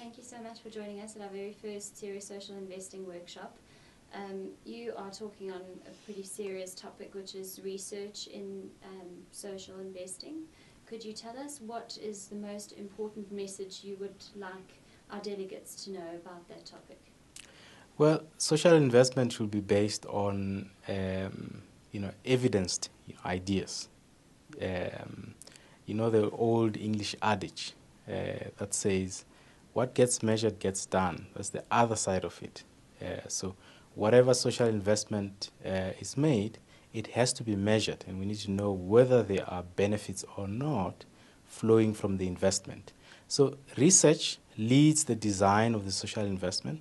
thank you so much for joining us at our very first Serious Social Investing workshop. You are talking on a pretty serious topic, which is research in social investing. Could you tell us what is the most important message you would like our delegates to know about that topic? Well, social investment should be based on, evidenced ideas. The old English adage that says, what gets measured gets done. That's the other side of it. So whatever social investment is made, it has to be measured, and we need to know whether there are benefits or not flowing from the investment. So research leads the design of the social investment,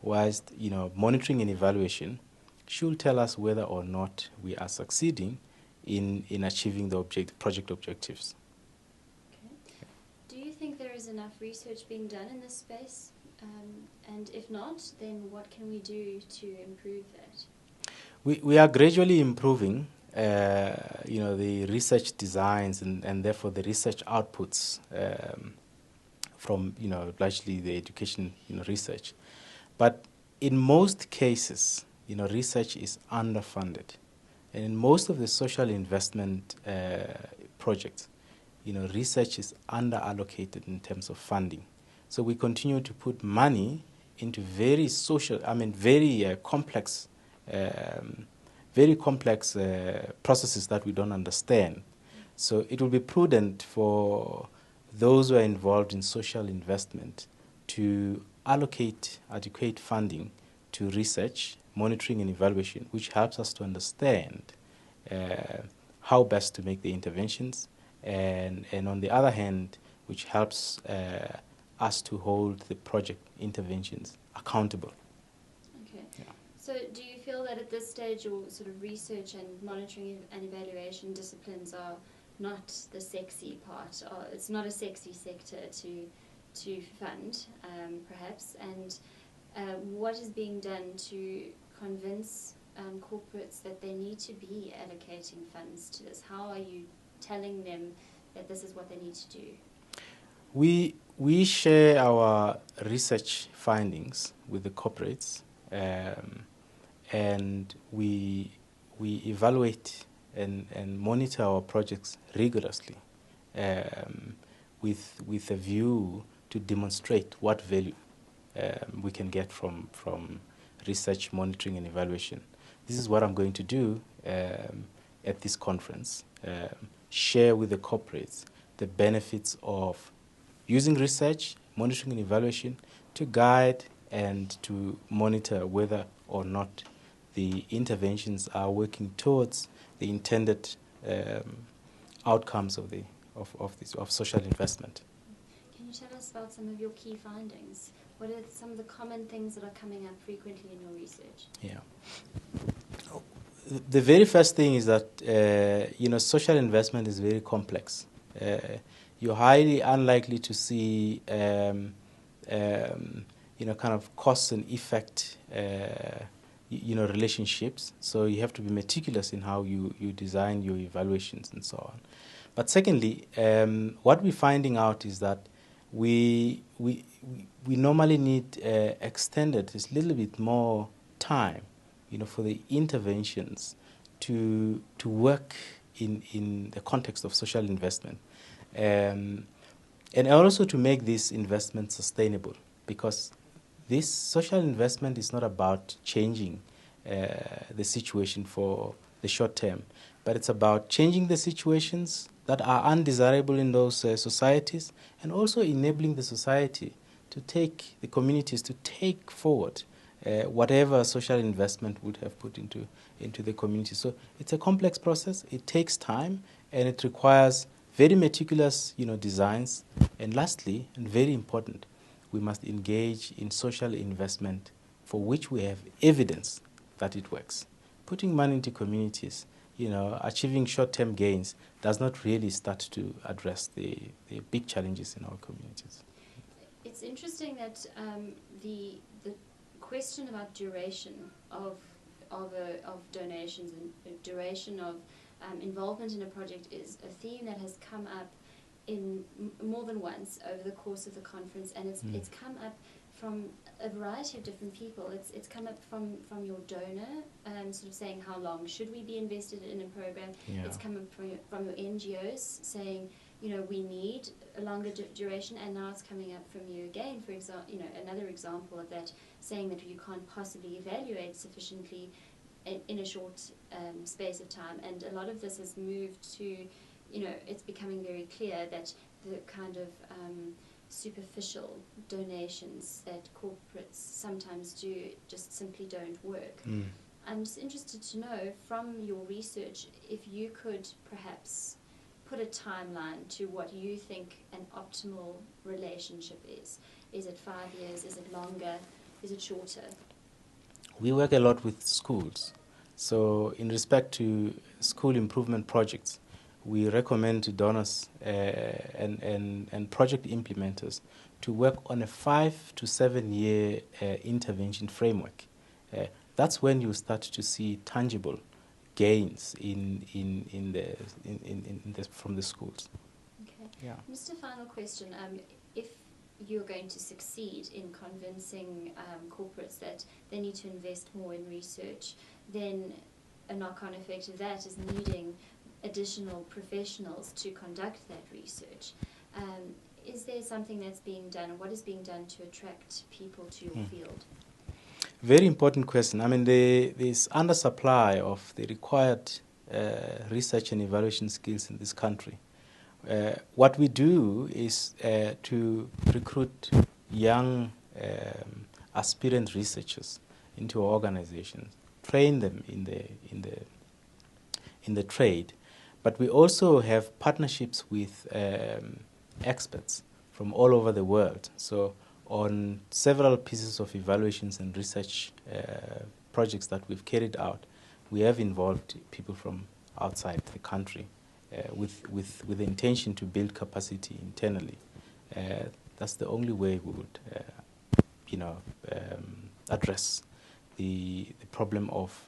whilst monitoring and evaluation should tell us whether or not we are succeeding in achieving the project objectives. Okay. Do you think there is enough research being done in this space? And if not, then what can we do to improve that? We are gradually improving the research designs and therefore the research outputs from largely the education research. But in most cases, research is underfunded. And in most of the social investment projects, research is underallocated in terms of funding. So we continue to put money into very complex processes that we don't understand. So it will be prudent for those who are involved in social investment to allocate adequate funding to research, monitoring and evaluation, which helps us to understand how best to make the interventions, and on the other hand, which helps us to hold the project interventions accountable. Okay. Yeah. So do you feel that at this stage your sort of research and monitoring and evaluation disciplines are not the sexy part, or it's not a sexy sector to fund, perhaps, and what is being done to convince corporates that they need to be allocating funds to this? How are you telling them that this is what they need to do? We share our research findings with the corporates, and we evaluate and monitor our projects rigorously, with a view to demonstrate what value we can get from research, monitoring and evaluation. This is what I'm going to do at this conference, share with the corporates the benefits of using research, monitoring and evaluation to guide and to monitor whether or not the interventions are working towards the intended outcomes of social investment. Can you tell us about some of your key findings? What are some of the common things that are coming up frequently in your research? Yeah. The very first thing is that social investment is very complex. You're highly unlikely to see kind of cause and effect relationships. So you have to be meticulous in how you design your evaluations and so on. But secondly, what we're finding out is that we normally need extended, a little bit more time, for the interventions to work in the context of social investment, and also to make this investment sustainable, because this social investment is not about changing the situation for the short term, but it's about changing the situations that are undesirable in those societies, and also enabling the society to take, the communities to take forward whatever social investment would have put into the community. So it's a complex process, it takes time, and it requires very meticulous designs. And lastly, and very important, we must engage in social investment for which we have evidence that it works. Putting money into communities, achieving short-term gains does not really start to address the big challenges in our communities. It's interesting that the question about duration of donations and duration of involvement in a project is a theme that has come up more than once over the course of the conference, and it's come up from a variety of different people. It's come up from your donor, sort of saying how long should we be invested in a program. Yeah. It's come up from your NGOs saying, we need a longer duration, and now it's coming up from you again, for example, another example of that, saying that you can't possibly evaluate sufficiently in a short space of time. And a lot of this has moved to, it's becoming very clear that the kind of superficial donations that corporates sometimes do just simply don't work. I'm just interested to know from your research if you could perhaps put a timeline to what you think an optimal relationship is. Is it 5 years? Is it longer? Is it shorter? We work a lot with schools. So in respect to school improvement projects, we recommend to donors and project implementers to work on a 5 to 7 year intervention framework. That's when you start to see tangible gains from the schools. Okay. Yeah. Just a final question. If you're going to succeed in convincing corporates that they need to invest more in research, then a knock-on effect of that is needing additional professionals to conduct that research. Is there something that's being done, or what is being done to attract people to your field? Very important question. I mean, there's undersupply of the required research and evaluation skills in this country. What we do is to recruit young aspirant researchers into our organizations, train them in the trade, but we also have partnerships with experts from all over the world. So on several pieces of evaluations and research projects that we've carried out, we have involved people from outside the country with the intention to build capacity internally. That's the only way we would, address the problem of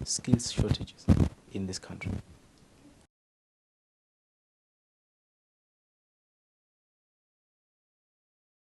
skills shortages in this country.